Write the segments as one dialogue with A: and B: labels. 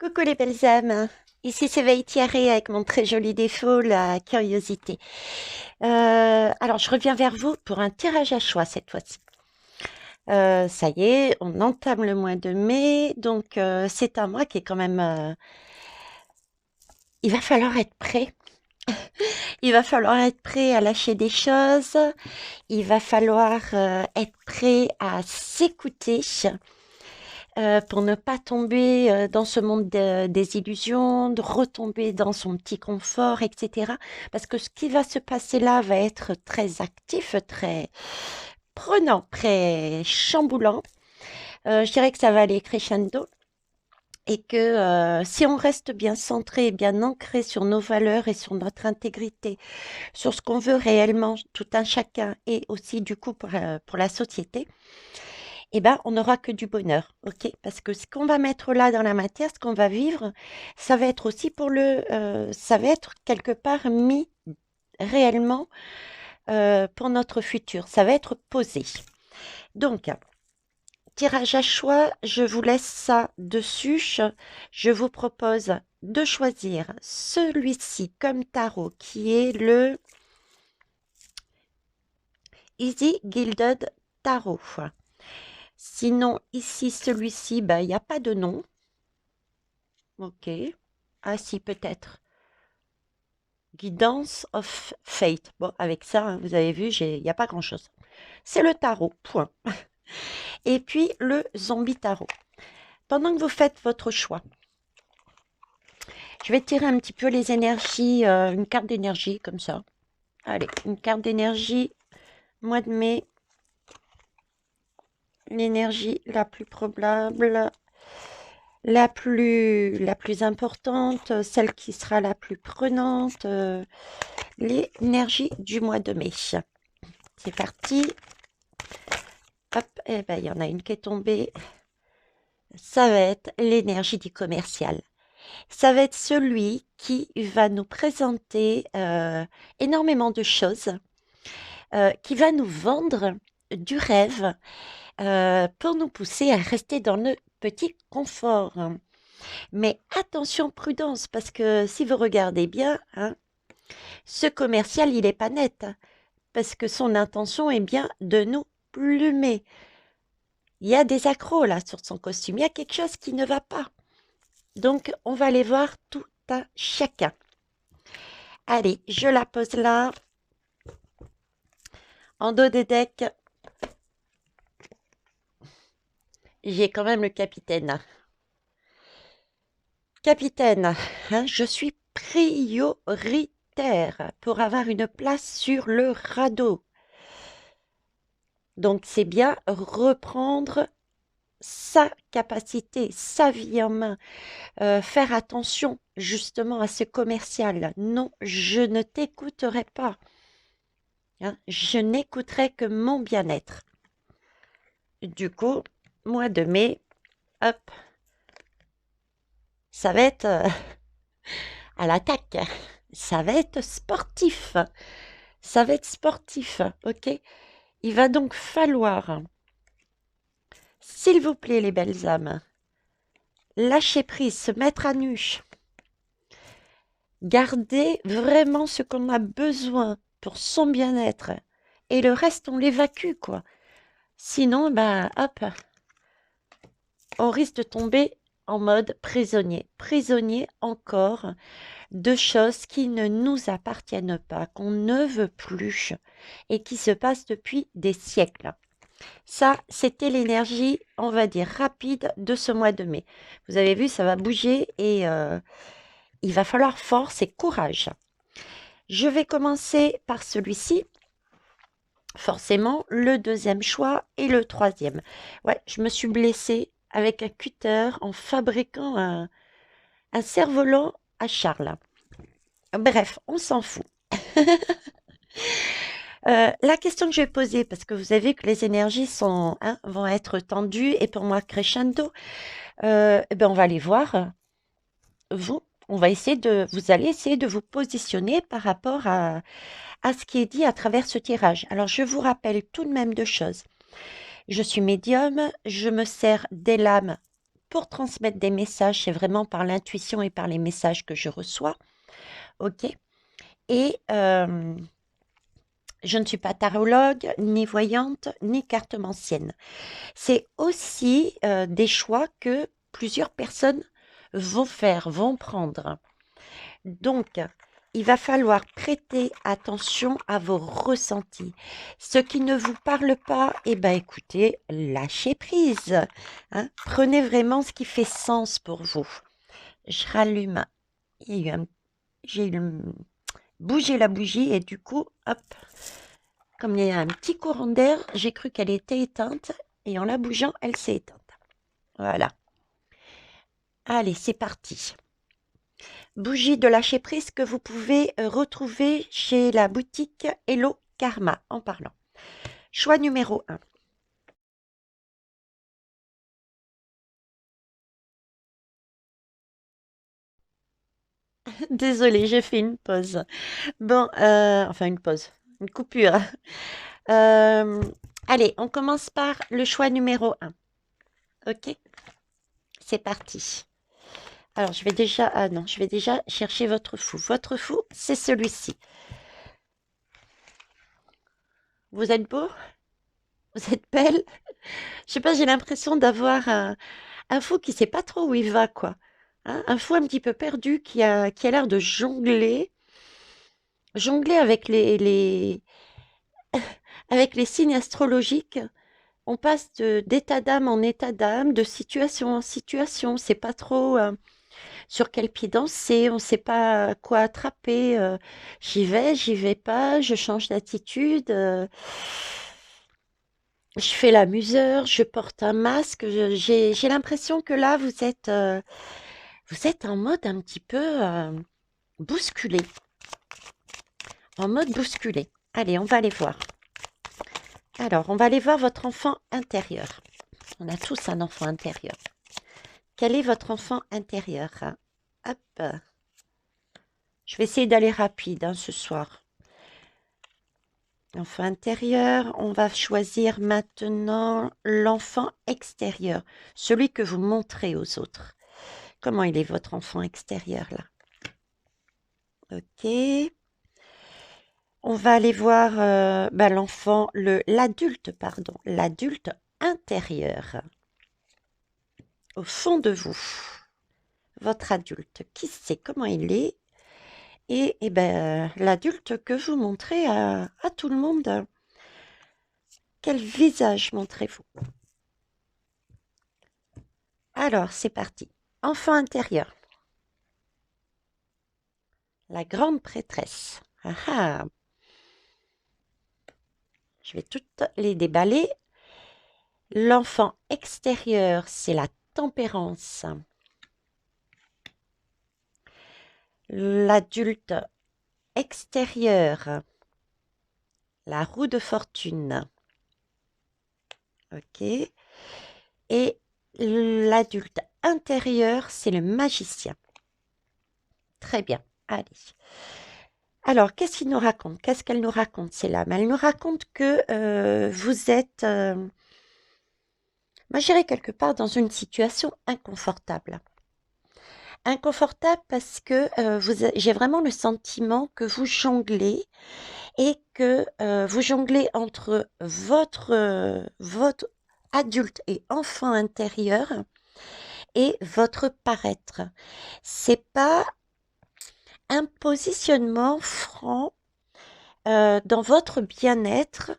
A: Coucou les belles âmes, ici c'est Thierry avec mon très joli défaut, la curiosité. Alors je reviens vers vous pour un tirage à choix cette fois-ci. Ça y est, on entame le mois de mai, donc c'est un mois qui est quand même... il va falloir être prêt. Il va falloir être prêt à lâcher des choses. Il va falloir être prêt à s'écouter. Pour ne pas tomber dans ce monde des illusions, de retomber dans son petit confort, etc. Parce que ce qui va se passer là va être très actif, très prenant, très chamboulant. Je dirais que ça va aller crescendo et que si on reste bien centré, bien ancré sur nos valeurs et sur notre intégrité, sur ce qu'on veut réellement, tout un chacun et aussi du coup pour la société, eh ben, on n'aura que du bonheur, ok? Parce que ce qu'on va mettre là dans la matière, ce qu'on va vivre, ça va être aussi ça va être quelque part mis réellement pour notre futur. Ça va être posé. Donc, tirage à choix, je vous laisse ça dessus. Je vous propose de choisir celui-ci comme tarot, qui est le Easy Gilded Tarot. Sinon, ici, celui-ci, ben, il n'y a pas de nom. Ok. Ah si, peut-être. Guidance of Fate. Bon, avec ça, hein, vous avez vu, il n'y a pas grand-chose. C'est le tarot, point. Et puis, le zombie tarot. Pendant que vous faites votre choix, je vais tirer un petit peu les énergies, une carte d'énergie, comme ça. Allez, une carte d'énergie, mois de mai. L'énergie la plus probable, la plus importante, celle qui sera la plus prenante, l'énergie du mois de mai. C'est parti. Hop, et ben il y en a une qui est tombée. Ça va être l'énergie du commercial. Ça va être celui qui va nous présenter énormément de choses, qui va nous vendre du rêve pour nous pousser à rester dans le petit confort. Mais attention, prudence, parce que si vous regardez bien, hein, ce commercial, il n'est pas net, hein, parce que son intention est bien de nous plumer. Il y a des accros là sur son costume, il y a quelque chose qui ne va pas. Donc, on va aller voir tout un chacun. Allez, je la pose là, en dos des decks. J'ai quand même le capitaine. Capitaine, hein, je suis prioritaire pour avoir une place sur le radeau. Donc, c'est bien reprendre sa capacité, sa vie en main, faire attention justement à ce commercial. Non, je ne t'écouterai pas. Hein, je n'écouterai que mon bien-être. Du coup, mois de mai, hop, ça va être à l'attaque. Ça va être sportif. Ça va être sportif, ok? Il va donc falloir, s'il vous plaît, les belles âmes, lâcher prise, se mettre à nu, garder vraiment ce qu'on a besoin pour son bien-être. Et le reste, on l'évacue, quoi. Sinon, bah, hop, on risque de tomber en mode prisonnier. Prisonnier encore de choses qui ne nous appartiennent pas, qu'on ne veut plus et qui se passent depuis des siècles. Ça, c'était l'énergie, on va dire, rapide de ce mois de mai. Vous avez vu, ça va bouger et il va falloir force et courage. Je vais commencer par celui-ci. Forcément, le deuxième choix et le troisième. Ouais, je me suis blessée avec un cutter en fabriquant un cerf-volant à Charles. Bref, on s'en fout. La question que je vais poser, parce que vous avez vu que les énergies vont être tendues et pour moi crescendo, eh ben on va aller voir. Vous allez essayer de vous positionner par rapport à ce qui est dit à travers ce tirage. Alors, je vous rappelle tout de même deux choses. Je suis médium, je me sers des lames pour transmettre des messages, c'est vraiment par l'intuition et par les messages que je reçois. OK? Et je ne suis pas tarologue, ni voyante, ni cartomancienne. C'est aussi des choix que plusieurs personnes vont faire, vont prendre. Donc, il va falloir prêter attention à vos ressentis. Ce qui ne vous parle pas, eh ben écoutez, lâchez prise. Hein. Prenez vraiment ce qui fait sens pour vous. Je rallume. J'ai bougé la bougie et du coup, hop, comme il y a un petit courant d'air, j'ai cru qu'elle était éteinte et en la bougeant, elle s'est éteinte. Voilà. Allez, c'est parti. Bougie de lâcher prise que vous pouvez retrouver chez la boutique Hello Karma en parlant. Choix numéro 1. Désolée, j'ai fait une pause. Bon, enfin une pause, une coupure. Euh, allez, on commence par le choix numéro 1. Ok, c'est parti. Alors, je vais déjà chercher votre fou. Votre fou, c'est celui-ci. Vous êtes beau? Vous êtes belle? Je sais pas, j'ai l'impression d'avoir un fou qui sait pas trop où il va, quoi. Hein, un fou un petit peu perdu qui a l'air de jongler avec avec les signes astrologiques. On passe d'état d'âme en état d'âme, de situation en situation. On sait pas trop sur quel pied danser, on sait pas quoi attraper. J'y vais pas, je change d'attitude. Je fais l'amuseur, je porte un masque. J'ai l'impression que là, vous êtes en mode un petit peu bousculé. En mode bousculé. Allez, on va aller voir. Alors, on va aller voir votre enfant intérieur. On a tous un enfant intérieur. Quel est votre enfant intérieur? Hop. Je vais essayer d'aller rapide ce soir. Enfant intérieur, on va choisir maintenant l'enfant extérieur, celui que vous montrez aux autres. Comment il est votre enfant extérieur là? Ok. On va aller voir l'adulte intérieur, au fond de vous. Votre adulte, qui c'est, comment il est? Et ben, l'adulte que vous montrez à tout le monde. Quel visage montrez-vous? Alors, c'est parti. Enfant intérieur. La grande prêtresse. Ah ah. Je vais toutes les déballer. L'enfant extérieur, c'est la tempérance. L'adulte extérieur, la roue de fortune. Ok. Et l'adulte intérieur, c'est le magicien. Très bien. Allez. Alors, qu'est-ce qu'il nous raconte? Qu'est-ce qu'elle nous raconte, c'est l'âme? Elle nous raconte que vous êtes, moi, je dirais quelque part dans une situation inconfortable. Inconfortable parce que j'ai vraiment le sentiment que vous jonglez et que vous jonglez entre votre adulte et enfant intérieur et votre paraître. C'est pas un positionnement franc dans votre bien-être,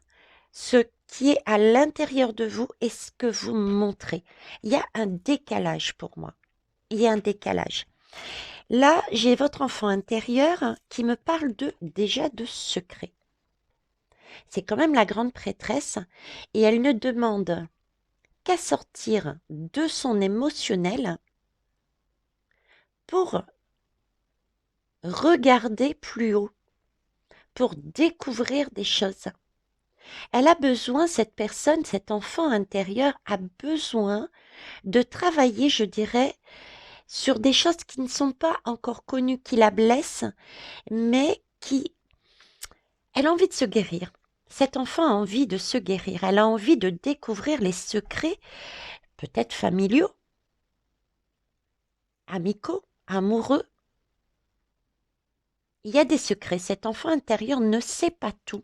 A: ce qui est à l'intérieur de vous et ce que vous montrez. Il y a un décalage pour moi. Il y a un décalage. Là, j'ai votre enfant intérieur qui me parle déjà de secret. C'est quand même la grande prêtresse et elle ne demande qu'à sortir de son émotionnel pour regarder plus haut, pour découvrir des choses. Elle a besoin, cette personne, cet enfant intérieur a besoin de travailler, je dirais, sur des choses qui ne sont pas encore connues, qui la blessent, mais elle a envie de se guérir. Cet enfant a envie de se guérir. Elle a envie de découvrir les secrets, peut-être familiaux, amicaux, amoureux. Il y a des secrets. Cet enfant intérieur ne sait pas tout.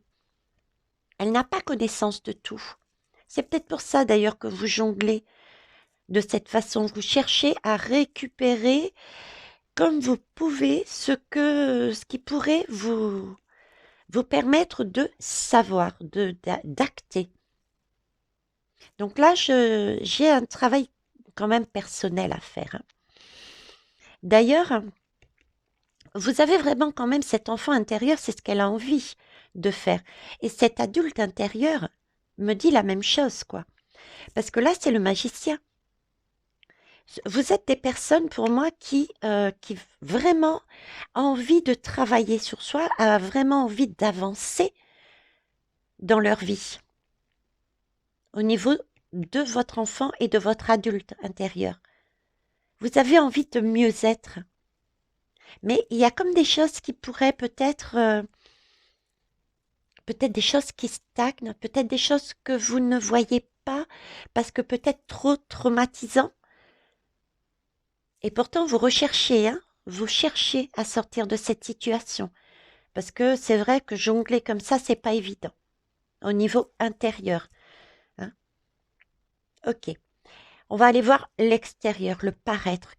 A: Elle n'a pas connaissance de tout. C'est peut-être pour ça d'ailleurs que vous jonglez de cette façon. Vous cherchez à récupérer comme vous pouvez ce qui pourrait vous permettre de savoir, d'acter. Donc là, j'ai un travail quand même personnel à faire, hein. D'ailleurs, vous avez vraiment quand même cet enfant intérieur, c'est ce qu'elle a envie de faire. Et cet adulte intérieur me dit la même chose, quoi. Parce que là, c'est le magicien. Vous êtes des personnes pour moi qui vraiment a envie de travailler sur soi, a vraiment envie d'avancer dans leur vie au niveau de votre enfant et de votre adulte intérieur. Vous avez envie de mieux être. Mais il y a comme des choses qui pourraient peut-être des choses qui stagnent, peut-être des choses que vous ne voyez pas parce que peut-être trop traumatisant. Et pourtant, vous recherchez, hein, vous cherchez à sortir de cette situation. Parce que c'est vrai que jongler comme ça, c'est pas évident. Au niveau intérieur, hein. Ok. On va aller voir l'extérieur, le paraître.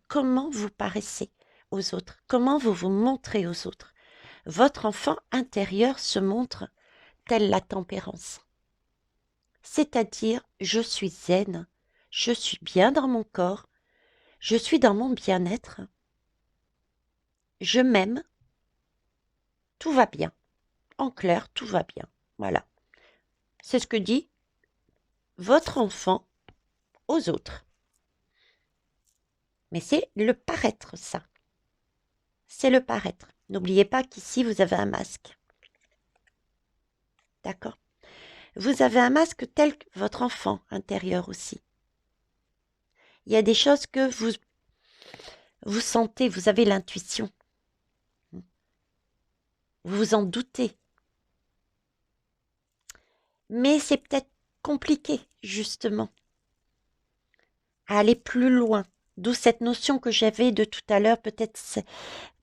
A: Comment vous paraissez aux autres? Comment vous vous montrez aux autres? Votre enfant intérieur se montre telle la tempérance. C'est-à-dire, je suis zen, je suis bien dans mon corps, je suis dans mon bien-être, je m'aime, tout va bien. En clair, tout va bien. Voilà. C'est ce que dit votre enfant aux autres. Mais c'est le paraître, ça. C'est le paraître. N'oubliez pas qu'ici, vous avez un masque. D'accord? Vous avez un masque tel que votre enfant intérieur aussi. Il y a des choses que vous sentez, vous avez l'intuition. Vous vous en doutez. Mais c'est peut-être compliqué, justement, à aller plus loin. D'où cette notion que j'avais de tout à l'heure, peut-être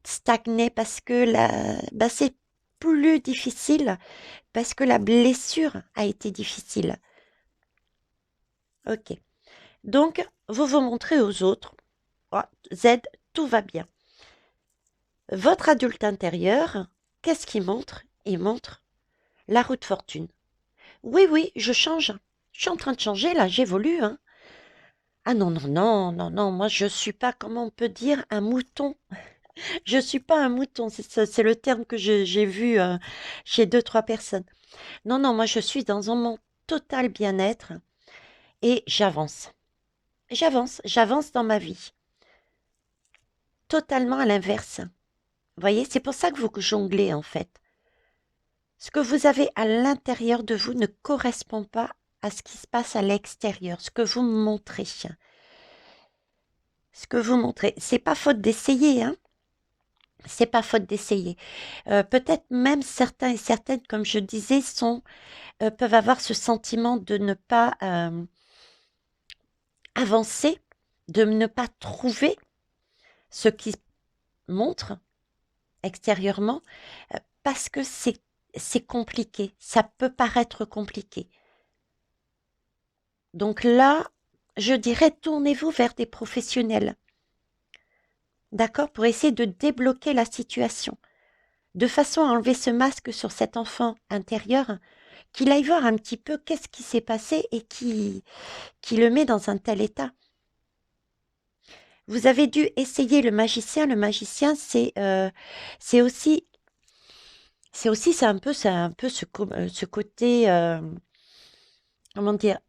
A: stagner parce que c'est plus difficile, parce que la blessure a été difficile. Ok. Donc, vous vous montrez aux autres. Oh, Z, tout va bien. Votre adulte intérieur, qu'est-ce qu'il montre? Il montre la roue de fortune. Oui, oui, je change. Je suis en train de changer, là, j'évolue, hein. Ah non, non, non, non, non, moi je suis pas, comment on peut dire, un mouton. Je suis pas un mouton, c'est le terme que j'ai vu chez deux, trois personnes. Non, non, moi je suis dans mon total bien-être et j'avance. J'avance dans ma vie. Totalement à l'inverse. Vous voyez, c'est pour ça que vous jonglez en fait. Ce que vous avez à l'intérieur de vous ne correspond pas à ce qui se passe à l'extérieur, ce que vous montrez. Ce que vous montrez. C'est pas faute d'essayer, hein. C'est pas faute d'essayer. Peut-être même certains et certaines, comme je disais, peuvent avoir ce sentiment de ne pas avancer, de ne pas trouver ce qui montre extérieurement, parce que c'est compliqué, ça peut paraître compliqué. Donc là, je dirais tournez-vous vers des professionnels, d'accord, pour essayer de débloquer la situation, de façon à enlever ce masque sur cet enfant intérieur, qu'il aille voir un petit peu qu'est-ce qui s'est passé et qui le met dans un tel état. Vous avez dû essayer le magicien. Le magicien, c'est aussi, c'est un peu ce côté, comment dire,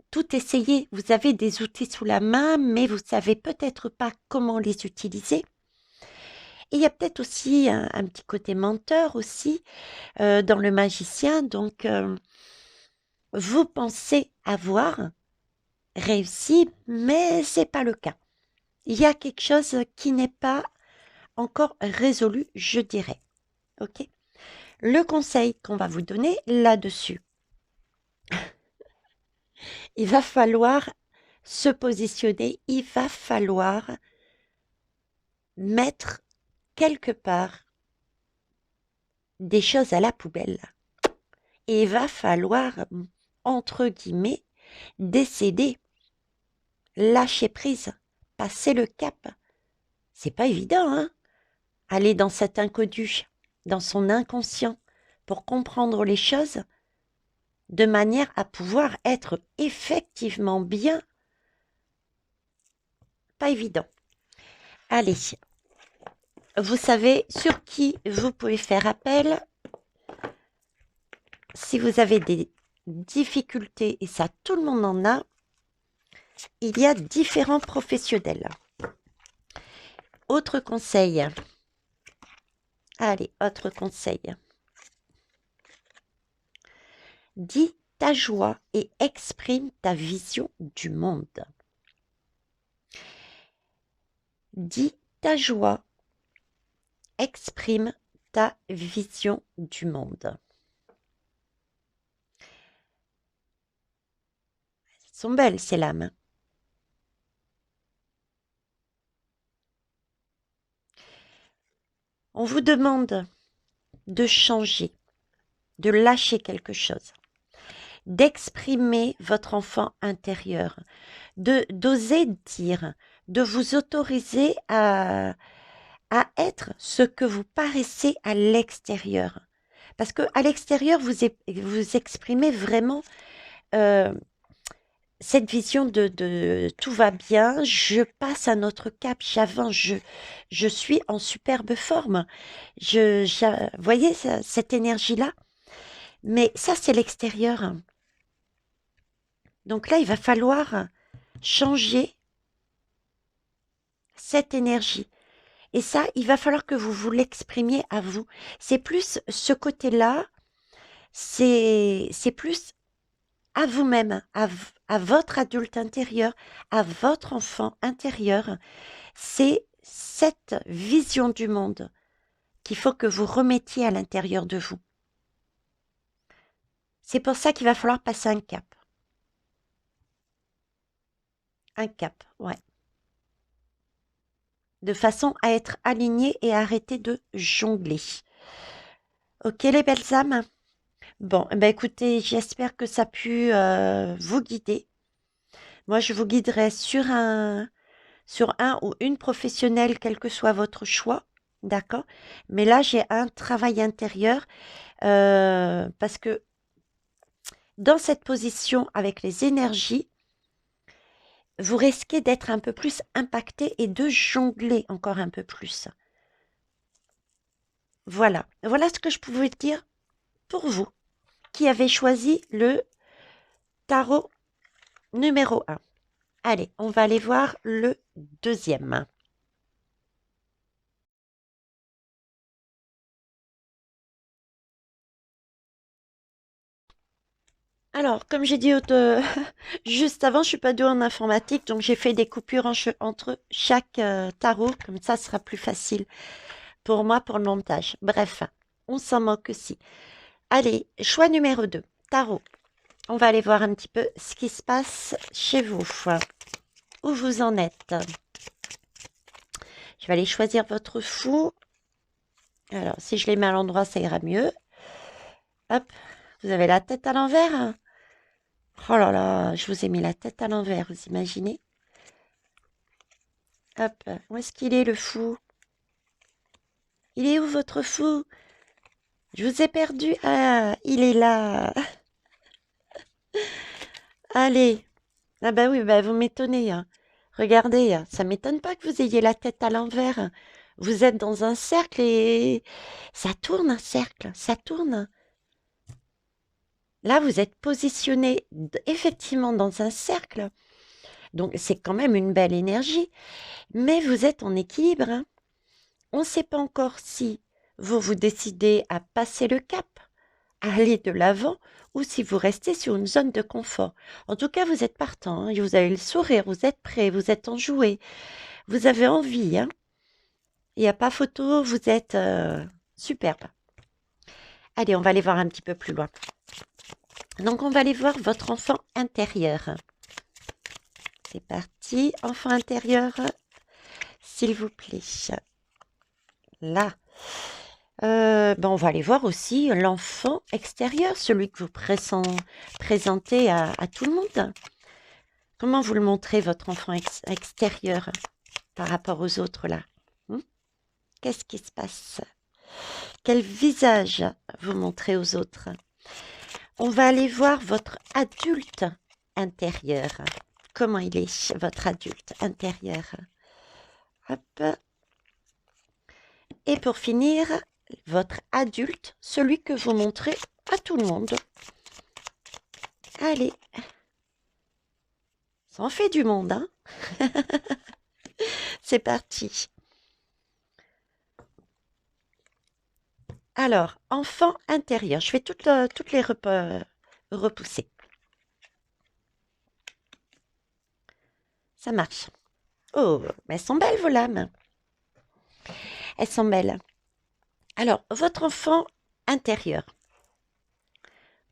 A: tout essayer. Vous avez des outils sous la main, mais vous savez peut-être pas comment les utiliser. Et il y a peut-être aussi un petit côté menteur aussi dans le magicien. Donc, vous pensez avoir réussi, mais c'est pas le cas. Il y a quelque chose qui n'est pas encore résolu, je dirais. Ok? Le conseil qu'on va vous donner là-dessus, il va falloir se positionner, il va falloir mettre quelque part des choses à la poubelle. Et il va falloir, entre guillemets, décéder, lâcher prise, passer le cap. C'est pas évident, hein? Aller dans cet inconnu, dans son inconscient, pour comprendre les choses, de manière à pouvoir être effectivement bien. Pas évident. Allez, vous savez sur qui vous pouvez faire appel si vous avez des difficultés, et ça tout le monde en a. Il y a différents professionnels. Autre conseil. Allez, autre conseil. Dis ta joie et exprime ta vision du monde. Dis ta joie, exprime ta vision du monde. Elles sont belles ces lames. On vous demande de changer, de lâcher quelque chose, d'exprimer votre enfant intérieur, d'oser dire, de vous autoriser à être ce que vous paraissez à l'extérieur. Parce qu'à l'extérieur, vous exprimez vraiment cette vision de tout va bien, je passe à notre cap, j'avance, je suis en superbe forme. Vous voyez cette énergie-là? Mais ça, c'est l'extérieur. Donc là, il va falloir changer cette énergie. Et ça, il va falloir que vous vous l'exprimiez à vous. C'est plus ce côté-là, c'est plus à vous-même, à votre adulte intérieur, à votre enfant intérieur. C'est cette vision du monde qu'il faut que vous remettiez à l'intérieur de vous. C'est pour ça qu'il va falloir passer un cap. Un cap, ouais. De façon à être aligné et arrêter de jongler. Ok les belles âmes? Bon, ben écoutez, j'espère que ça a pu vous guider. Moi, je vous guiderai sur un ou une professionnelle, quel que soit votre choix, d'accord? Mais là, j'ai un travail intérieur parce que dans cette position avec les énergies, vous risquez d'être un peu plus impacté et de jongler encore un peu plus. Voilà, voilà ce que je pouvais dire pour vous qui avez choisi le tarot numéro 1. Allez, on va aller voir le deuxième. Alors, comme j'ai dit juste avant, je suis pas douée en informatique, donc j'ai fait des coupures entre chaque tarot, comme ça, ce sera plus facile pour moi pour le montage. Bref, on s'en moque aussi. Allez, choix numéro 2, tarot. On va aller voir un petit peu ce qui se passe chez vous, où vous en êtes. Je vais aller choisir votre fou. Alors, si je les mets à l'endroit, ça ira mieux. Hop, vous avez la tête à l'envers. Oh là là, je vous ai mis la tête à l'envers, vous imaginez? Hop, où est-ce qu'il est le fou? Il est où votre fou? Je vous ai perdu. Ah, il est là. Allez. Ah bah oui, bah vous m'étonnez, hein. Regardez, ça m'étonne pas que vous ayez la tête à l'envers. Vous êtes dans un cercle et ça tourne un cercle, ça tourne. Là, vous êtes positionné effectivement dans un cercle. Donc, c'est quand même une belle énergie. Mais vous êtes en équilibre, hein. On ne sait pas encore si vous décidez à passer le cap, à aller de l'avant, ou si vous restez sur une zone de confort. En tout cas, vous êtes partant, hein, vous avez le sourire, vous êtes prêt, vous êtes enjoué, vous avez envie. Hein. Il n'y a pas photo, vous êtes superbe. Allez, on va aller voir un petit peu plus loin. Donc, on va aller voir votre enfant intérieur. C'est parti. Enfant intérieur, s'il vous plaît. Là. On va aller voir aussi l'enfant extérieur, celui que vous présentez à tout le monde. Comment vous le montrez, votre enfant extérieur, par rapport aux autres, là? Qu'est-ce qui se passe? Quel visage vous montrez aux autres? On va aller voir votre adulte intérieur. Comment il est, votre adulte intérieur? Hop. Et pour finir, votre adulte, celui que vous montrez à tout le monde. Allez. Ça en fait du monde, hein? C'est parti. Alors, enfant intérieur. Je vais toutes les repousser. Ça marche. Oh, mais elles sont belles, vos lames. Elles sont belles. Alors, votre enfant intérieur.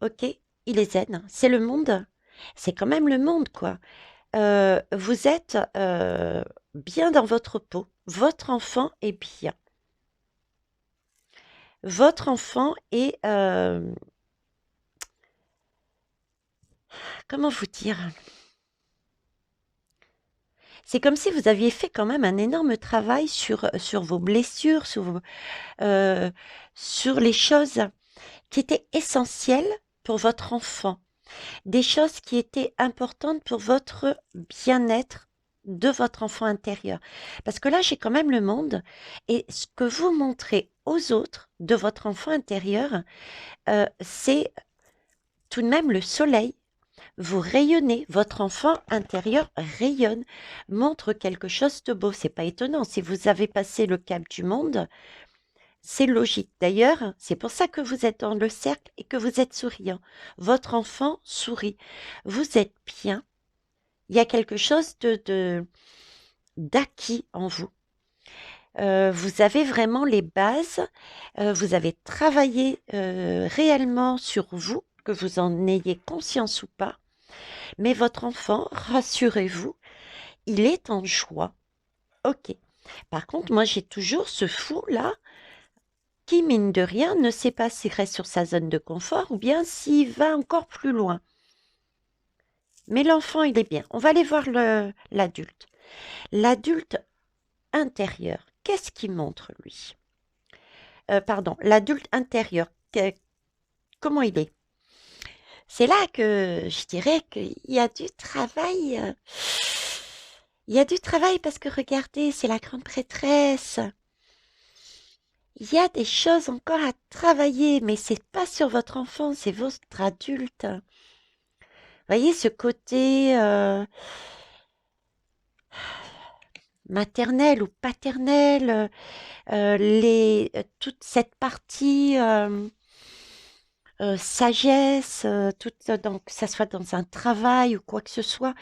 A: Ok, il est zen. C'est le monde. C'est quand même le monde, quoi. Vous êtes bien dans votre peau. Votre enfant est bien. Votre enfant est... comment vous dire? C'est comme si vous aviez fait quand même un énorme travail sur vos blessures, sur les choses qui étaient essentielles pour votre enfant. Des choses qui étaient importantes pour votre bien-être de votre enfant intérieur. Parce que là, j'ai quand même le monde et ce que vous montrez aux autres de votre enfant intérieur, c'est tout de même le soleil. Vous rayonnez, votre enfant intérieur rayonne, montre quelque chose de beau. C'est pas étonnant. Si vous avez passé le cap du monde, c'est logique. D'ailleurs, c'est pour ça que vous êtes dans le cercle et que vous êtes souriant. Votre enfant sourit. Vous êtes bien. Il y a quelque chose d'acquis en vous. Vous avez vraiment les bases. Vous avez travaillé réellement sur vous, que vous en ayez conscience ou pas. Mais votre enfant, rassurez-vous, il est en joie. Ok. Par contre, moi, j'ai toujours ce fou-là qui, mine de rien, ne sait pas s'il reste sur sa zone de confort ou bien s'il va encore plus loin. Mais l'enfant, il est bien. On va aller voir l'adulte. L'adulte intérieur, qu'est-ce qu'il montre, lui? Pardon, l'adulte intérieur, comment il est? C'est là que je dirais qu'il y a du travail. Il y a du travail parce que regardez, c'est la grande prêtresse. Il y a des choses encore à travailler, mais c'est pas sur votre enfant, c'est votre adulte. Voyez ce côté maternel ou paternel, toute cette partie sagesse, que ça soit dans un travail ou quoi que ce soit.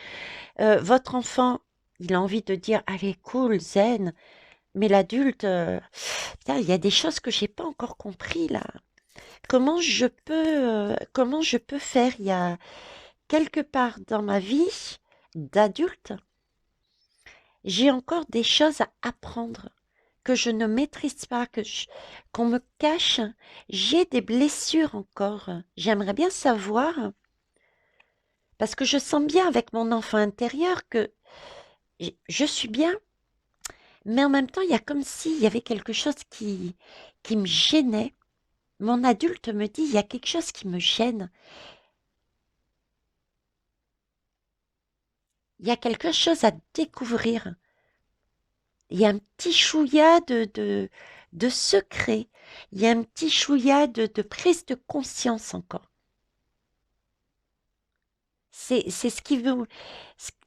A: Votre enfant, il a envie de dire, allez, cool, zen, mais l'adulte, putain, il y a des choses que j'ai pas encore compris là. Comment je peux faire? Il y a quelque part dans ma vie d'adulte, j'ai encore des choses à apprendre que je ne maîtrise pas, qu'on me cache. J'ai des blessures encore. J'aimerais bien savoir, parce que je sens bien avec mon enfant intérieur que je suis bien, mais en même temps, il y a comme s'il y avait quelque chose qui me gênait. Mon adulte me dit, il y a quelque chose qui me gêne. Il y a quelque chose à découvrir. Il y a un petit chouïa de secret. Il y a un petit chouïa de prise de conscience encore. C'est ce qui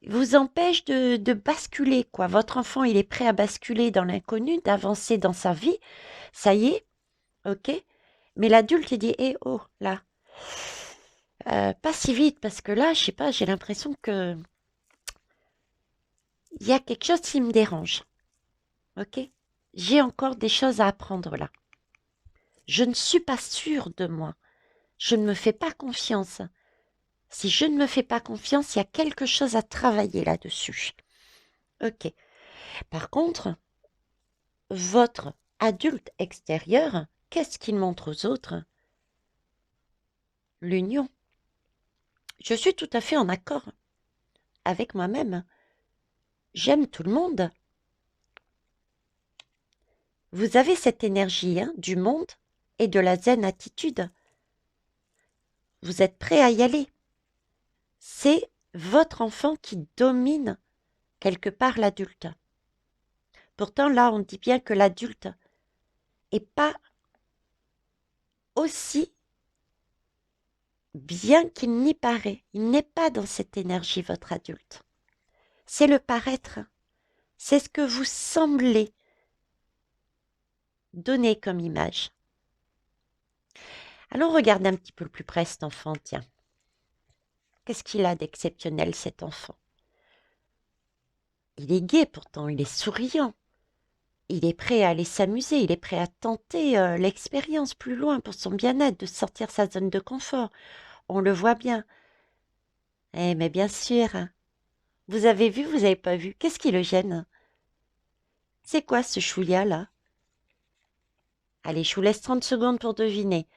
A: vous empêche de basculer, quoi. Votre enfant, il est prêt à basculer dans l'inconnu, d'avancer dans sa vie. Ça y est, ok? Mais l'adulte, il dit, eh oh, là, pas si vite, parce que là, je sais pas, j'ai l'impression que il y a quelque chose qui me dérange, ok? J'ai encore des choses à apprendre là. Je ne suis pas sûre de moi. Je ne me fais pas confiance. Si je ne me fais pas confiance, il y a quelque chose à travailler là-dessus. Ok. Par contre, votre adulte extérieur, qu'est-ce qu'il montre aux autres? L'union. Je suis tout à fait en accord avec moi-même. J'aime tout le monde. Vous avez cette énergie du monde et de la zen attitude. Vous êtes prêt à y aller. C'est votre enfant qui domine quelque part l'adulte. Pourtant, là, on dit bien que l'adulte n'est pas aussi bien qu'il n'y paraît. Il n'est pas dans cette énergie, votre adulte. C'est le paraître. C'est ce que vous semblez donner comme image. Allons regarder un petit peu plus près cet enfant, tiens. Qu'est-ce qu'il a d'exceptionnel, cet enfant? Il est gai pourtant, il est souriant. Il est prêt à aller s'amuser, il est prêt à tenter l'expérience plus loin pour son bien-être, de sortir sa zone de confort. On le voit bien. Eh, mais bien sûr. Vous avez vu, vous n'avez pas vu. Qu'est-ce qui le gêne? C'est quoi ce chouïa là? Allez, je vous laisse 30 secondes pour deviner.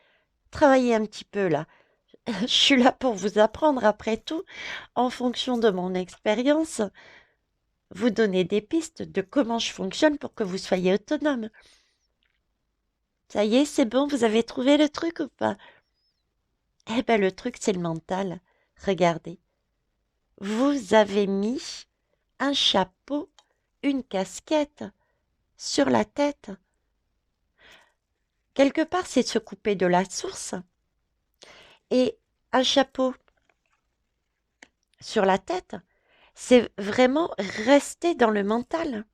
A: Travaillez un petit peu là. Je suis là pour vous apprendre après tout, en fonction de mon expérience, vous donner des pistes de comment je fonctionne pour que vous soyez autonome. Ça y est, c'est bon, vous avez trouvé le truc ou pas? Eh ben le truc, c'est le mental. Regardez. Vous avez mis un chapeau, une casquette sur la tête. Quelque part, c'est se couper de la source. Et un chapeau sur la tête, c'est vraiment rester dans le mental.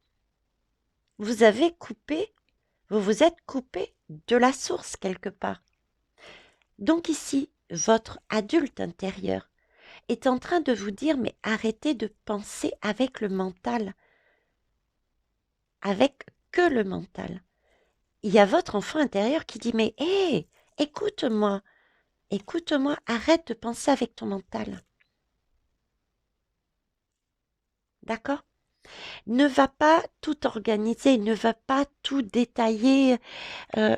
A: Vous avez coupé, vous vous êtes coupé de la source quelque part. Donc ici, votre adulte intérieur est en train de vous dire, mais arrêtez de penser avec le mental, avec que le mental. Il y a votre enfant intérieur qui dit, mais hé, écoute-moi, écoute-moi, arrête de penser avec ton mental. D'accord? Ne va pas tout organiser, ne va pas tout détailler.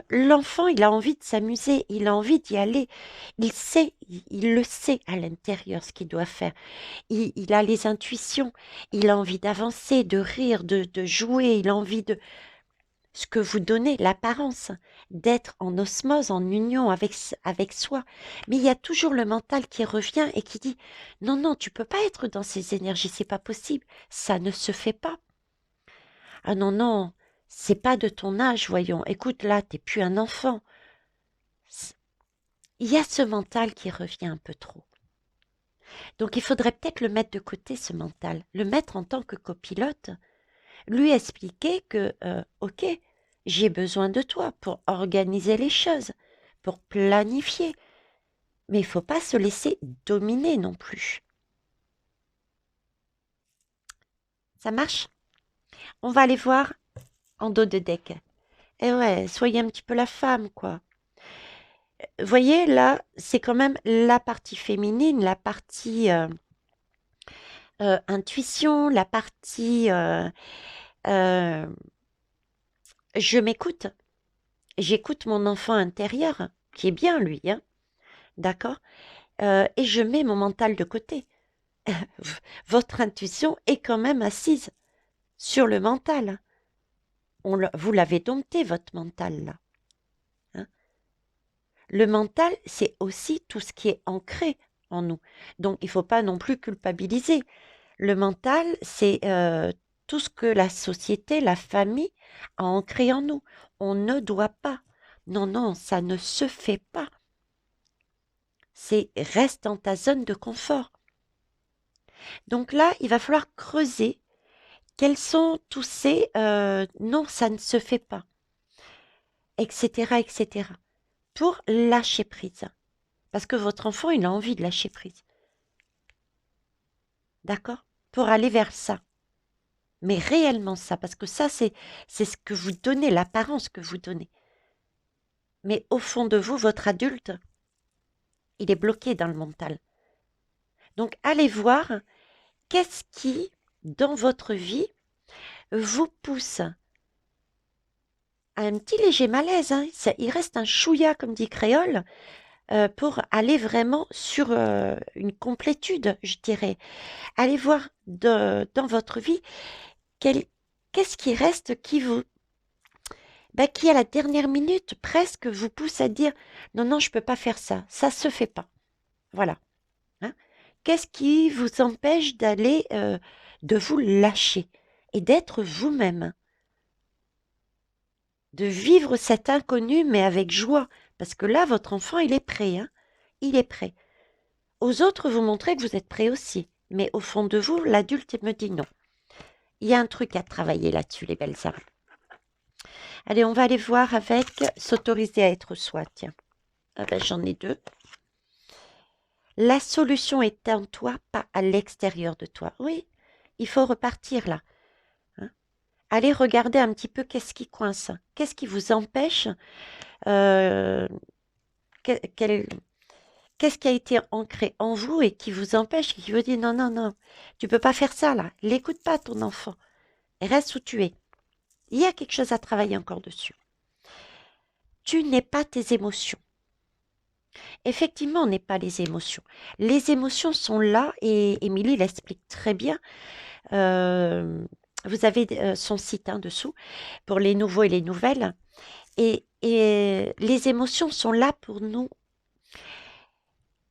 A: L'enfant, il a envie de s'amuser, il a envie d'y aller. Il sait, il le sait à l'intérieur ce qu'il doit faire. Il a les intuitions, il a envie d'avancer, de rire, de jouer, il a envie de... Ce que vous donnez, l'apparence, d'être en osmose, en union avec soi. Mais il y a toujours le mental qui revient et qui dit, non, non, tu peux pas être dans ces énergies, c'est pas possible, ça ne se fait pas. Ah non, non, c'est pas de ton âge, voyons. Écoute, là, t'es plus un enfant. Il y a ce mental qui revient un peu trop. Donc, il faudrait peut-être le mettre de côté, ce mental. Le mettre en tant que copilote. Lui expliquer que, ok, j'ai besoin de toi pour organiser les choses, pour planifier. Mais il ne faut pas se laisser dominer non plus. Ça marche? On va aller voir en dos de deck. Eh ouais, soyez un petit peu la femme, quoi. Voyez, là, c'est quand même la partie féminine, la partie intuition, la partie euh, je m'écoute. J'écoute mon enfant intérieur, qui est bien lui, hein, d'accord? Et je mets mon mental de côté. Votre intuition est quand même assise sur le mental. Vous l'avez dompté, votre mental, là. Hein. Le mental, c'est aussi tout ce qui est ancré en nous. Donc, il ne faut pas non plus culpabiliser. Le mental, c'est tout ce que la société, la famille a ancré en nous. On ne doit pas. Non, non, ça ne se fait pas. C'est reste dans ta zone de confort. Donc là, il va falloir creuser quels sont tous ces non, ça ne se fait pas, etc., etc. Pour lâcher prise. Parce que votre enfant, il a envie de lâcher prise. D'accord? Pour aller vers ça. Mais réellement ça, parce que ça, c'est ce que vous donnez, l'apparence que vous donnez. Mais au fond de vous, votre adulte, il est bloqué dans le mental. Donc, allez voir qu'est-ce qui, dans votre vie, vous pousse à un petit léger malaise, hein. Il reste un chouïa, comme dit Créole, pour aller vraiment sur une complétude, je dirais. Allez voir dans votre vie qu'est-ce qui reste qui vous, qui à la dernière minute presque vous pousse à dire non, non, je ne peux pas faire ça, ça se fait pas. Voilà. Hein. Qu'est-ce qui vous empêche d'aller, de vous lâcher et d'être vous-même, de vivre cet inconnu mais avec joie, parce que là, votre enfant, il est prêt, hein. Il est prêt. Aux autres, vous montrez que vous êtes prêt aussi, mais au fond de vous, l'adulte me dit non. Il y a un truc à travailler là-dessus, les belles âmes. Allez, on va aller voir avec s'autoriser à être soi, tiens. Ah ben, j'en ai deux. La solution est en toi, pas à l'extérieur de toi. Oui, il faut repartir là. Hein. Allez regarder un petit peu qu'est-ce qui coince, qu'est-ce qui vous empêche, qu'est-ce qui a été ancré en vous et qui vous empêche, qui vous dit non, non, non, tu peux pas faire ça là, l'écoute pas ton enfant, reste où tu es. Il y a quelque chose à travailler encore dessus. Tu n'es pas tes émotions. Effectivement, on n'est pas les émotions. Les émotions sont là et Émilie l'explique très bien. Vous avez son site dessous pour les nouveaux et les nouvelles. Et les émotions sont là pour nous.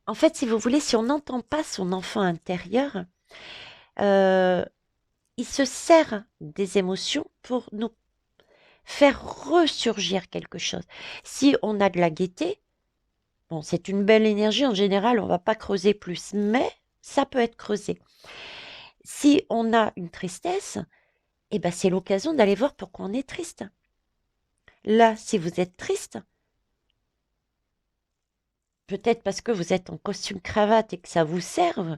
A: En fait, si vous voulez, si on n'entend pas son enfant intérieur, il se sert des émotions pour nous faire ressurgir quelque chose. Si on a de la gaieté, bon, c'est une belle énergie, en général, on ne va pas creuser plus, mais ça peut être creusé. Si on a une tristesse, eh ben, c'est l'occasion d'aller voir pourquoi on est triste. Là, si vous êtes triste, peut-être parce que vous êtes en costume cravate et que ça vous serve,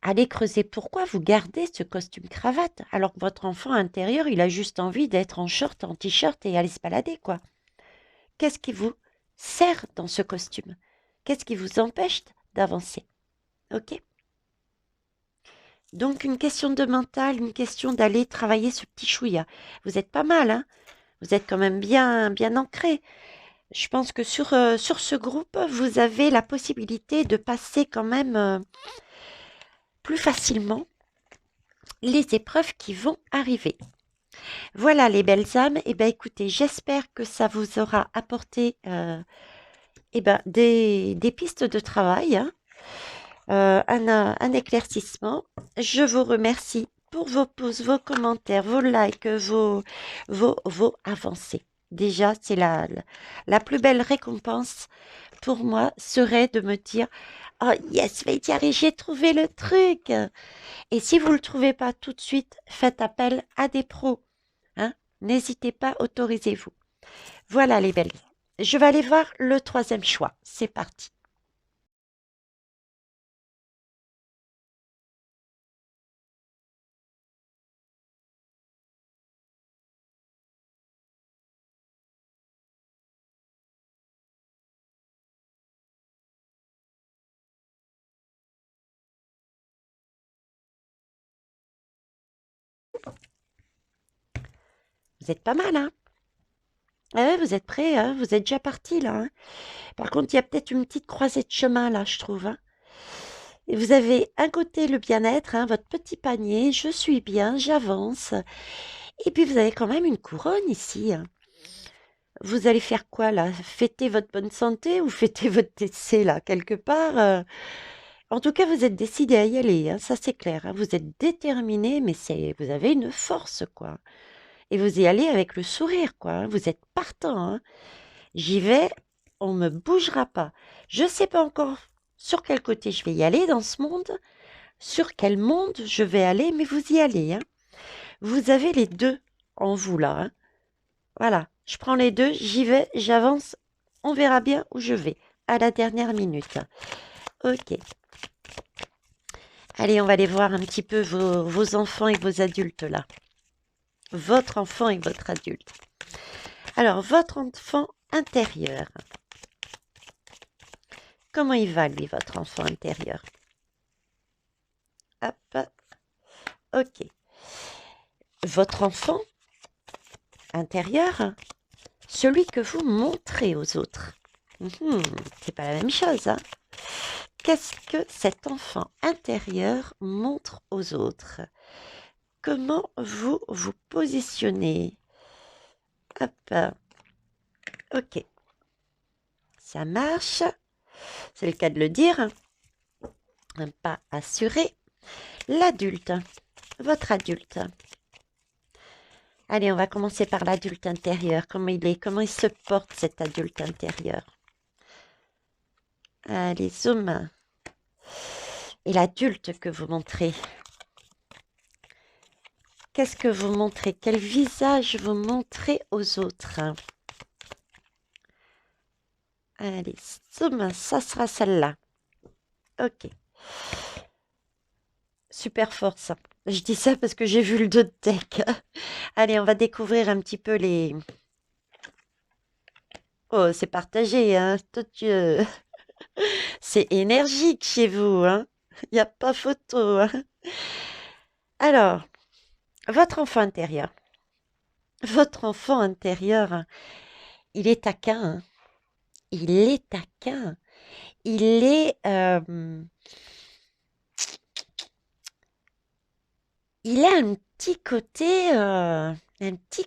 A: allez creuser pourquoi vous gardez ce costume cravate, alors que votre enfant intérieur, il a juste envie d'être en short, en t-shirt et aller se balader, quoi. Qu'est-ce qui vous sert dans ce costume? Qu'est-ce qui vous empêche d'avancer? Ok? Donc, une question de mental, une question d'aller travailler ce petit chouïa. Vous êtes pas mal, hein? Vous êtes quand même bien, bien ancré. Je pense que sur ce groupe, vous avez la possibilité de passer quand même plus facilement les épreuves qui vont arriver. Voilà les belles âmes. Eh bien, écoutez, j'espère que ça vous aura apporté des pistes de travail, hein, un éclaircissement. Je vous remercie pour vos pouces, vos commentaires, vos likes, vos avancées. Déjà, c'est la plus belle récompense pour moi serait de me dire « Oh yes, Thierry, j'ai trouvé le truc !» Et si vous ne le trouvez pas tout de suite, faites appel à des pros. Hein. N'hésitez pas, autorisez-vous. Voilà les belles. Je vais aller voir le troisième choix. C'est parti. Vous êtes pas mal, hein? Ah ouais, vous êtes prêts, hein? Vous êtes déjà partis, là. Hein. Par contre, il y a peut-être une petite croisée de chemin, là, je trouve. Hein. Et vous avez un côté le bien-être, hein, votre petit panier, je suis bien, j'avance. Et puis, vous avez quand même une couronne ici. Hein. Vous allez faire quoi, là? Fêter votre bonne santé ou fêter votre décès, là, quelque part En tout cas, vous êtes décidé à y aller, hein, ça c'est clair. Hein. Vous êtes déterminé, mais vous avez une force, quoi. Et vous y allez avec le sourire, quoi. Hein. Vous êtes partant. Hein. J'y vais, on ne me bougera pas. Je ne sais pas encore sur quel côté je vais y aller dans ce monde, sur quel monde je vais aller, mais vous y allez. Hein. Vous avez les deux en vous, là. Hein. Voilà, je prends les deux, j'y vais, j'avance, on verra bien où je vais, à la dernière minute. Ok. Allez, on va aller voir un petit peu vos enfants et vos adultes, là. Votre enfant et votre adulte. Alors, votre enfant intérieur. Comment il va, lui, votre enfant intérieur? Hop, ok. Votre enfant intérieur, celui que vous montrez aux autres. C'est pas la même chose, hein. Qu'est-ce que cet enfant intérieur montre aux autres? Comment vous vous positionnez? Hop, ok. Ça marche. C'est le cas de le dire. Un pas assuré. L'adulte, votre adulte. Allez, on va commencer par l'adulte intérieur. Comment il est? Comment il se porte, cet adulte intérieur? Allez, zoom. Et l'adulte que vous montrez. Qu'est-ce que vous montrez? Quel visage vous montrez aux autres? Allez, zoom, ça sera celle-là. Ok. Super force. Je dis ça parce que j'ai vu le 2 de deck. Allez, on va découvrir un petit peu les... Oh, c'est partagé, hein. C'est énergique chez vous, hein. Il n'y a pas photo, hein. Alors, votre enfant intérieur. Votre enfant intérieur, il est taquin, hein. Il est taquin. Il est... il a un petit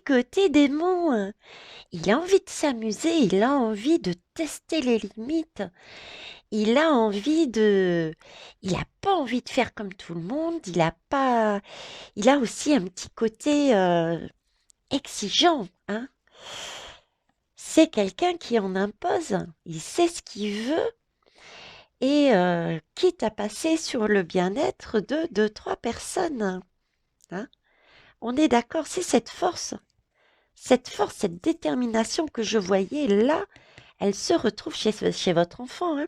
A: côté démon, hein. Il a envie de s'amuser, il a envie de tester les limites. Il a envie de... Il n'a pas envie de faire comme tout le monde. Il a pas... Il a aussi un petit côté exigeant, hein. C'est quelqu'un qui en impose. Il sait ce qu'il veut. Et quitte à passer sur le bien-être de deux, trois personnes, hein. On est d'accord, c'est cette force, cette détermination que je voyais là, elle se retrouve chez votre enfant, hein.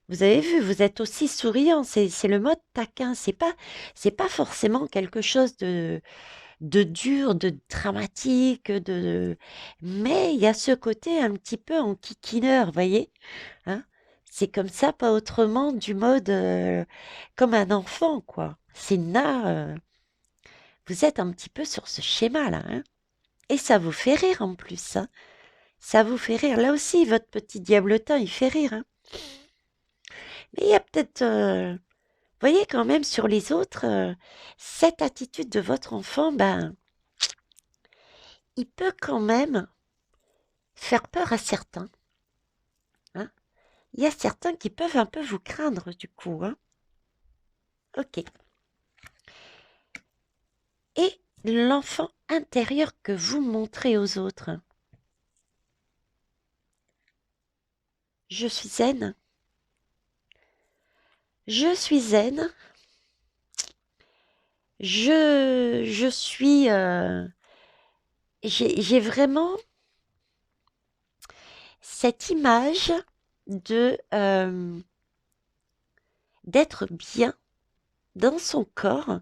A: Vous avez vu, vous êtes aussi souriant, c'est le mode taquin, c'est pas forcément quelque chose de dur, de dramatique, mais il y a ce côté un petit peu enquiquineur, voyez, hein. C'est comme ça, pas autrement, du mode comme un enfant, quoi. C'est vous êtes un petit peu sur ce schéma-là, hein. Et ça vous fait rire en plus, hein. Ça vous fait rire. Là aussi, votre petit diablotin, il fait rire, hein. Mais il y a peut-être, voyez quand même sur les autres, cette attitude de votre enfant, ben, il peut quand même faire peur à certains, hein. Il y a certains qui peuvent un peu vous craindre du coup, hein. Ok. Et l'enfant intérieur que vous montrez aux autres. Je suis zen. Je suis zen. Je suis... j'ai vraiment cette image de d'être bien dans son corps,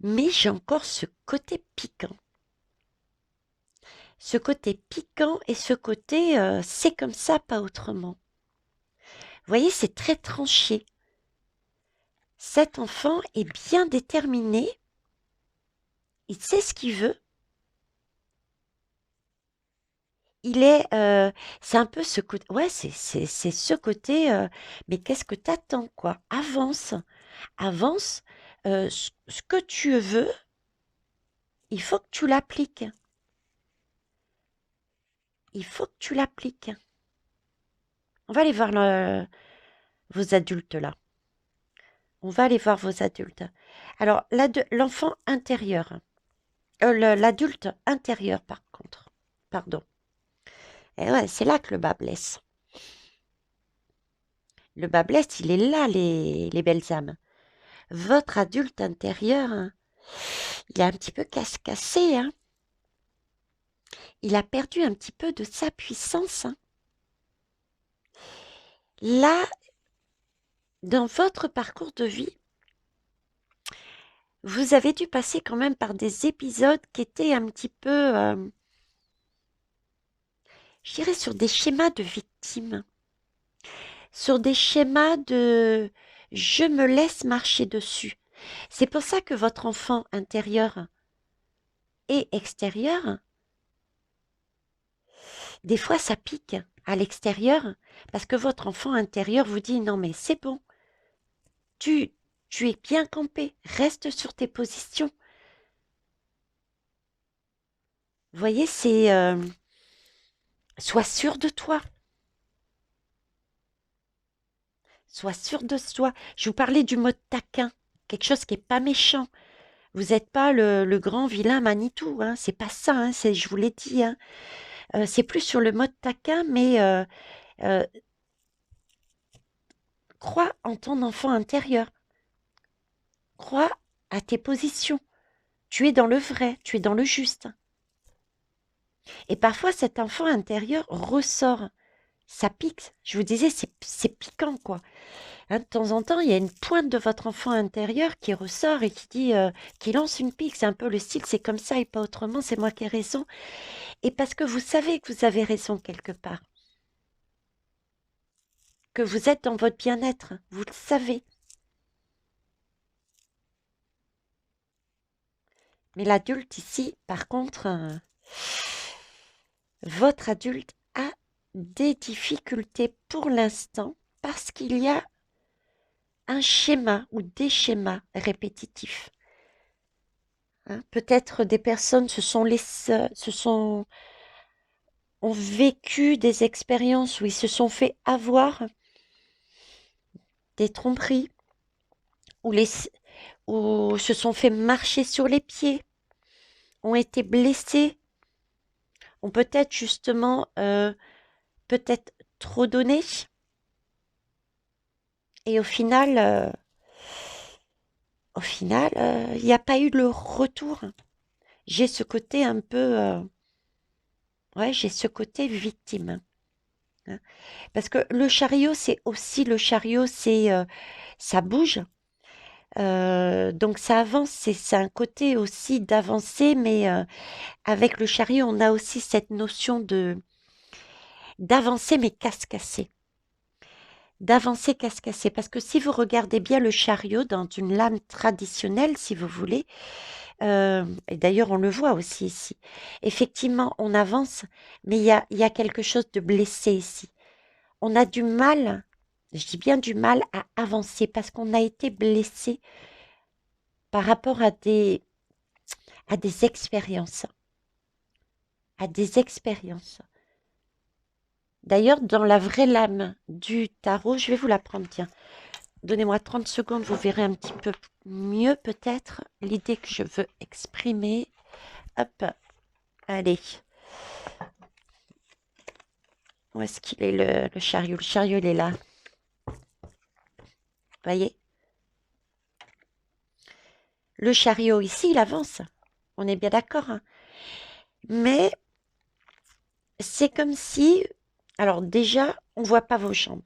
A: mais j'ai encore ce côté piquant. Ce côté piquant et ce côté c'est comme ça, pas autrement. Vous voyez, c'est très tranché. Cet enfant est bien déterminé. Il sait ce qu'il veut. Il est, c'est un peu ce côté, ouais, c'est ce côté, mais qu'est-ce que t'attends, quoi? Avance, avance. Ce que tu veux, il faut que tu l'appliques. Il faut que tu l'appliques. On va aller voir vos adultes là. On va aller voir vos adultes. Alors, l'enfant intérieur. L'adulte intérieur, par contre. Pardon. Et ouais, c'est là que le bas blesse. Le bas blesse, il est là, les belles âmes. Votre adulte intérieur, hein, il est un petit peu cassé, hein. Il a perdu un petit peu de sa puissance, hein. Là, dans votre parcours de vie, vous avez dû passer quand même par des épisodes qui étaient un petit peu, je dirais, sur des schémas de victimes, sur des schémas de je me laisse marcher dessus. C'est pour ça que votre enfant intérieur et extérieur, des fois ça pique à l'extérieur parce que votre enfant intérieur vous dit non mais c'est bon, tu, tu es bien campé, reste sur tes positions. Vous voyez, c'est sois sûr de toi, sois sûr de soi. Je vous parlais du mot taquin, quelque chose qui est pas méchant. Vous n'êtes pas le grand vilain Manitou, hein, c'est pas ça, hein, je vous l'ai dit. Hein. C'est plus sur le mode taquin, mais euh, crois en ton enfant intérieur. Crois à tes positions. Tu es dans le vrai, tu es dans le juste. Et parfois, cet enfant intérieur ressort. Ça pique. Je vous disais, c'est piquant, quoi. Hein, de temps en temps, il y a une pointe de votre enfant intérieur qui ressort et qui dit, qui lance une pique. C'est un peu le style, c'est comme ça et pas autrement, c'est moi qui ai raison. Et parce que vous savez que vous avez raison quelque part, que vous êtes dans votre bien-être, vous le savez. Mais l'adulte ici, par contre, votre adulte a des difficultés pour l'instant parce qu'il y a un schéma ou des schémas répétitifs. Hein. Peut-être des personnes ont vécu des expériences où ils se sont fait avoir des tromperies, ou se sont fait marcher sur les pieds, ont été blessés, ont peut-être justement peut-être trop donné, et au final, il n'y a pas eu le retour. J'ai ce côté un peu, ouais, j'ai ce côté victime. Hein. Parce que le chariot, c'est aussi le chariot, ça bouge. Donc ça avance, c'est un côté aussi d'avancer, mais avec le chariot, on a aussi cette notion de d'avancer mais casse-cassée. D'avancer casse-cassée. Parce que si vous regardez bien le chariot dans une lame traditionnelle, si vous voulez, et d'ailleurs on le voit aussi ici, effectivement on avance, mais il y a quelque chose de blessé ici. On a du mal, je dis bien du mal à avancer parce qu'on a été blessé par rapport à des expériences. À des expériences. D'ailleurs, dans la vraie lame du tarot, je vais vous la prendre, tiens. Donnez-moi 30 secondes, vous verrez un petit peu mieux peut-être l'idée que je veux exprimer. Hop, allez. Où est-ce qu'il est le chariot? Le chariot, il est là. Voyez? Le chariot ici, il avance. On est bien d'accord. Hein. Mais c'est comme si... Alors déjà, on ne voit pas vos jambes.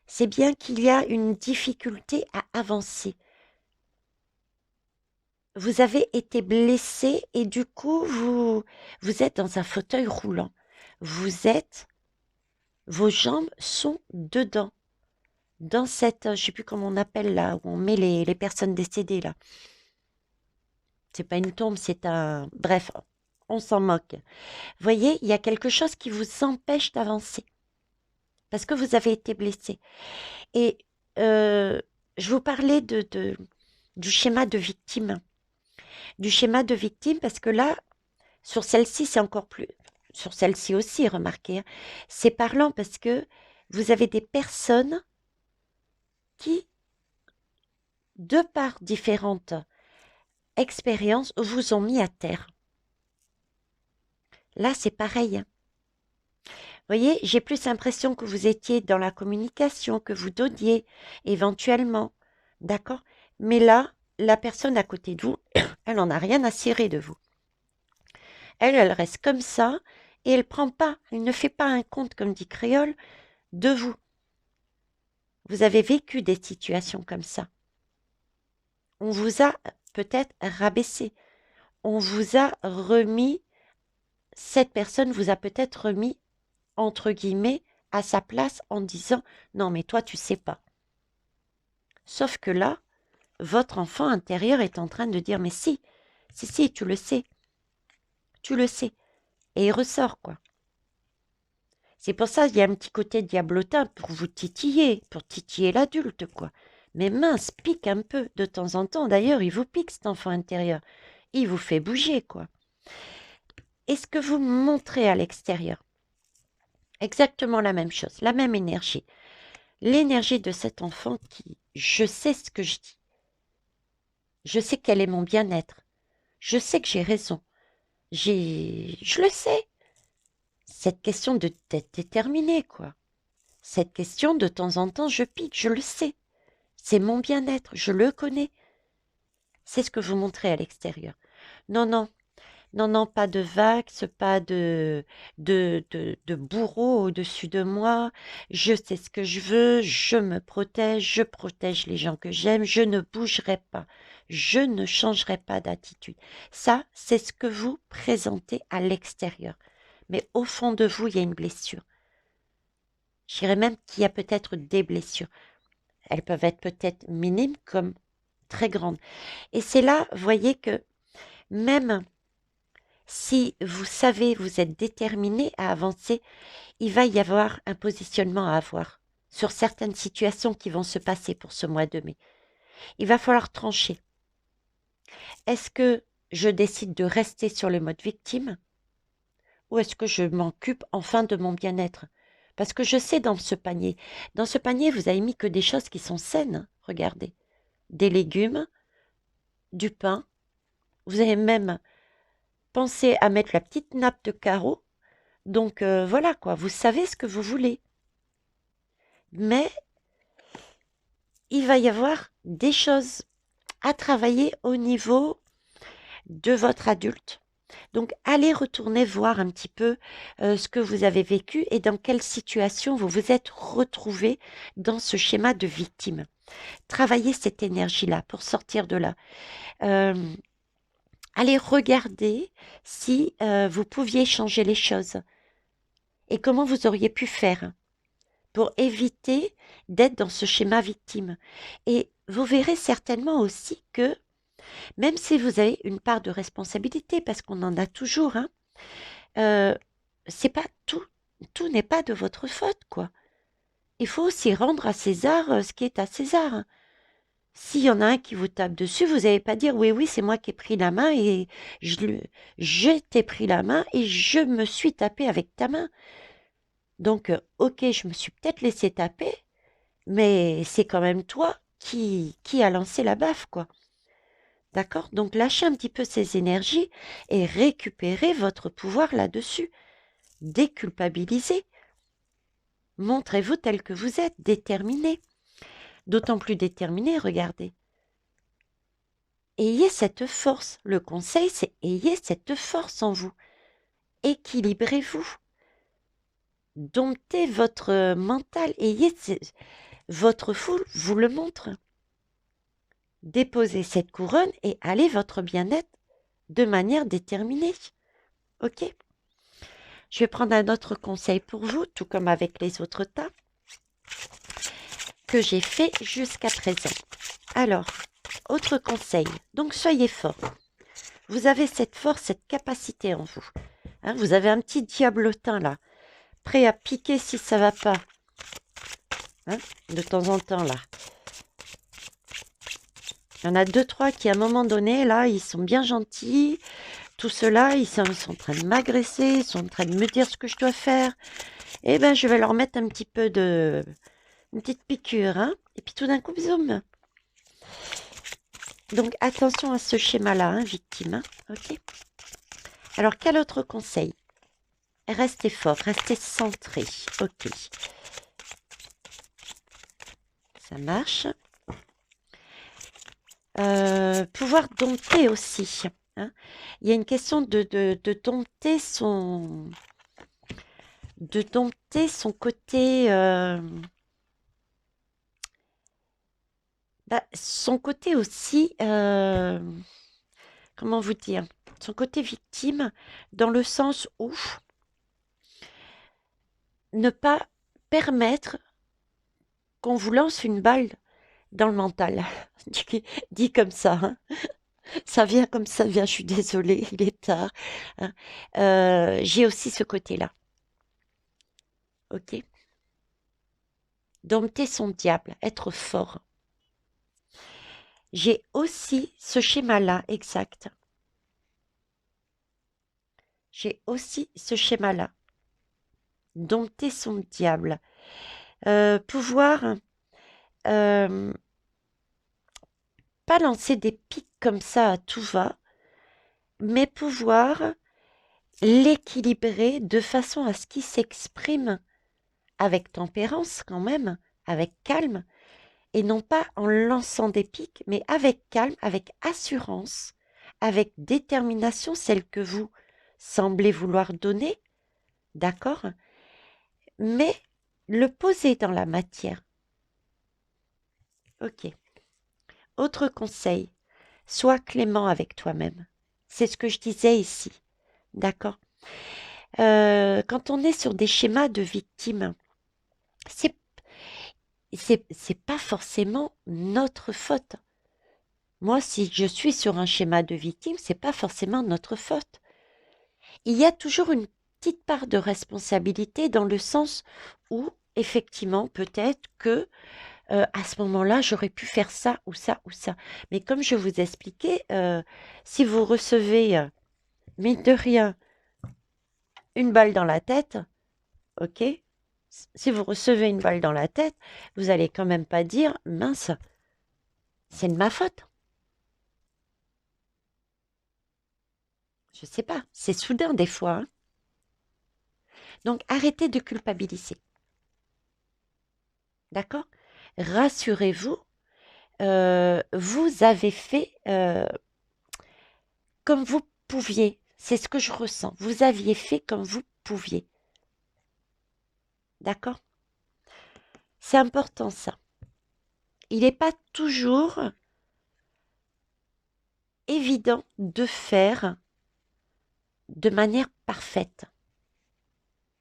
A: C'est bien qu'il y a une difficulté à avancer. Vous avez été blessé et du coup, vous êtes dans un fauteuil roulant. Vos jambes sont dedans, dans cette, je sais plus comment on appelle là, où on met les personnes décédées là. C'est pas une tombe, c'est un, bref, on s'en moque. Voyez, il y a quelque chose qui vous empêche d'avancer parce que vous avez été blessé. Et je vous parlais du schéma de victime. Du schéma de victime parce que là, sur celle-ci, c'est encore plus... Sur celle-ci aussi, remarquez. Hein, c'est parlant parce que vous avez des personnes qui, de par différentes expériences, vous ont mis à terre. Là, c'est pareil. Hein. Vous voyez, j'ai plus l'impression que vous étiez dans la communication, que vous donniez éventuellement. D'accord? Mais là, la personne à côté de vous, elle n'en a rien à cirer de vous. Elle reste comme ça et elle ne fait pas un compte, comme dit Créole, de vous. Vous avez vécu des situations comme ça. On vous a peut-être rabaissé. On vous a remis, cette personne vous a peut-être remis, entre guillemets, à sa place en disant « Non, mais toi, tu sais pas. Sauf que là, votre enfant intérieur est en train de dire, mais si, tu le sais, tu le sais. Et il ressort, quoi. C'est pour ça qu'il y a un petit côté diablotin pour vous titiller, pour titiller l'adulte, quoi. Mais mince, pique un peu de temps en temps. D'ailleurs, il vous pique, cet enfant intérieur. Il vous fait bouger, quoi. Est-ce que vous montrez à l'extérieur exactement la même chose, la même énergie? L'énergie de cet enfant qui, je sais ce que je dis. Je sais quel est mon bien-être. Je sais que j'ai raison. Je le sais. Cette question d'être déterminé, quoi. Cette question, de temps en temps, je pique, je le sais. C'est mon bien-être, je le connais. C'est ce que vous montrez à l'extérieur. Non, non, non, non, pas de vax, pas de bourreau au-dessus de moi. Je sais ce que je veux, je me protège, je protège les gens que j'aime, je ne bougerai pas, je ne changerai pas d'attitude. Ça, c'est ce que vous présentez à l'extérieur. Mais au fond de vous, il y a une blessure. Je dirais même qu'il y a peut-être des blessures. Elles peuvent être peut-être minimes comme très grandes. Et c'est là, vous voyez que même si vous savez, vous êtes déterminé à avancer, il va y avoir un positionnement à avoir sur certaines situations qui vont se passer pour ce mois de mai. Il va falloir trancher. Est-ce que je décide de rester sur le mode victime ou est-ce que je m'occupe enfin de mon bien-être? Parce que je sais dans ce panier, vous avez mis que des choses qui sont saines, regardez. Des légumes, du pain, vous avez même pensé à mettre la petite nappe de carreaux. Donc voilà quoi, vous savez ce que vous voulez. Mais il va y avoir des choses à travailler au niveau de votre adulte. Donc allez retourner voir un petit peu ce que vous avez vécu et dans quelle situation vous vous êtes retrouvé dans ce schéma de victime. Travaillez cette énergie-là pour sortir de là. Euh, allez regarder si vous pouviez changer les choses et comment vous auriez pu faire pour éviter d'être dans ce schéma victime. Et vous verrez certainement aussi que même si vous avez une part de responsabilité, parce qu'on en a toujours, hein, euh, c'est pas tout, tout n'est pas de votre faute, quoi. Il faut aussi rendre à César ce qui est à César, hein. S'il y en a un qui vous tape dessus, vous n'allez pas dire oui, oui, c'est moi qui ai pris la main et je t'ai pris la main et je me suis tapé avec ta main. Donc, ok, je me suis peut-être laissé taper, mais c'est quand même toi qui a lancé la baffe, quoi. D'accord? Donc, lâchez un petit peu ces énergies et récupérez votre pouvoir là-dessus. Déculpabilisez. Montrez-vous tel que vous êtes, déterminé. D'autant plus déterminé, regardez. Ayez cette force. Le conseil, c'est ayez cette force en vous. Équilibrez-vous. Domptez votre mental. Votre foule vous le montre. Déposez cette couronne et allez votre bien-être de manière déterminée. Ok? Je vais prendre un autre conseil pour vous, tout comme avec les autres tas que j'ai fait jusqu'à présent. Alors, autre conseil. Donc, soyez fort. Vous avez cette force, cette capacité en vous. Hein, vous avez un petit diablotin là, prêt à piquer si ça va pas. Hein, de temps en temps là. Il y en a deux, trois qui à un moment donné, là, ils sont bien gentils. Tout cela, ils sont en train de m'agresser, ils sont en train de me dire ce que je dois faire. Eh bien, je vais leur mettre un petit peu de... une petite piqûre, hein. Et puis tout d'un coup, zoom. Donc, attention à ce schéma-là, hein, victime. Hein, ok. Alors, quel autre conseil? Restez fort, restez centré. Ok. Ça marche. Pouvoir dompter aussi. Hein. Il y a une question de dompter son côté... son côté aussi... comment vous dire? Son côté victime, dans le sens où ne pas permettre qu'on vous lance une balle dans le mental. Dit comme ça, hein. Ça vient comme ça vient, je suis désolée, il est tard, hein. J'ai aussi ce côté-là, ok? Dompter son diable, être fort. J'ai aussi ce schéma-là, exact. J'ai aussi ce schéma-là. Dompter son diable. Pouvoir euh, pas lancer des pics comme ça à tout va, mais pouvoir l'équilibrer de façon à ce qu'il s'exprime avec tempérance quand même, avec calme, et non pas en lançant des pics, mais avec calme, avec assurance, avec détermination, celle que vous semblez vouloir donner, d'accord? Mais le poser dans la matière. Ok. Autre conseil, sois clément avec toi-même. C'est ce que je disais ici, d'accord? Quand on est sur des schémas de victimes, c'est c'est pas forcément notre faute. Moi, si je suis sur un schéma de victime, c'est pas forcément notre faute. Il y a toujours une petite part de responsabilité dans le sens où, effectivement, peut-être que à ce moment-là, j'aurais pu faire ça ou ça ou ça. Mais comme je vous expliquais, si vous recevez, mine de rien, une balle dans la tête, ok? Si vous recevez une balle dans la tête, vous allez quand même pas dire, mince, c'est de ma faute. Je sais pas, c'est soudain des fois, hein. Donc arrêtez de culpabiliser, d'accord? Rassurez-vous, vous avez fait comme vous pouviez. C'est ce que je ressens. Vous aviez fait comme vous pouviez, d'accord? C'est important ça. Il n'est pas toujours évident de faire de manière parfaite,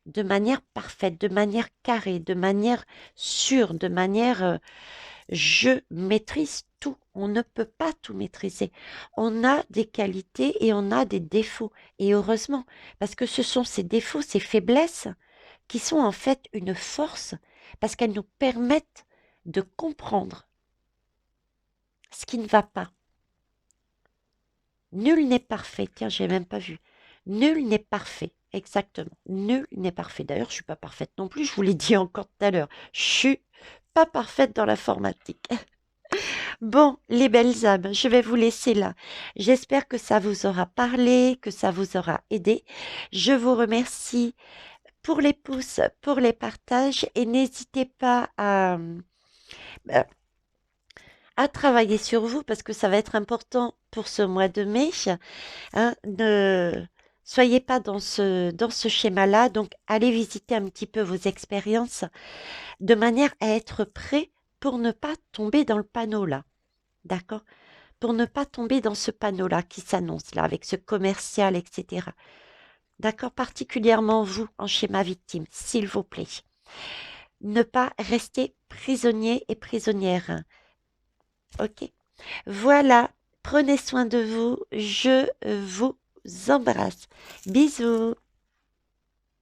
A: de manière carrée, de manière sûre, de manière je maîtrise tout. On ne peut pas tout maîtriser. On a des qualités et on a des défauts. Et heureusement, parce que ce sont ces défauts, ces faiblesses qui sont en fait une force, parce qu'elles nous permettent de comprendre ce qui ne va pas. Nul n'est parfait. Tiens, j'ai même pas vu. Nul n'est parfait. Exactement. Nul n'est parfait. D'ailleurs, je suis pas parfaite non plus. Je vous l'ai dit encore tout à l'heure. Je suis pas parfaite dans l'informatique. Bon, les belles âmes, je vais vous laisser là. J'espère que ça vous aura parlé, que ça vous aura aidé. Je vous remercie pour les pouces, pour les partages et n'hésitez pas euh, à travailler sur vous parce que ça va être important pour ce mois de mai, hein. Ne soyez pas dans ce schéma-là, donc allez visiter un petit peu vos expériences de manière à être prêt pour ne pas tomber dans le panneau là. D'accord? Pour ne pas tomber dans ce panneau-là qui s'annonce là, avec ce commercial, etc. D'accord? Particulièrement vous, en schéma victime, s'il vous plaît. Ne pas rester prisonnier et prisonnière. Ok? Voilà. Prenez soin de vous. Je vous embrasse. Bisous.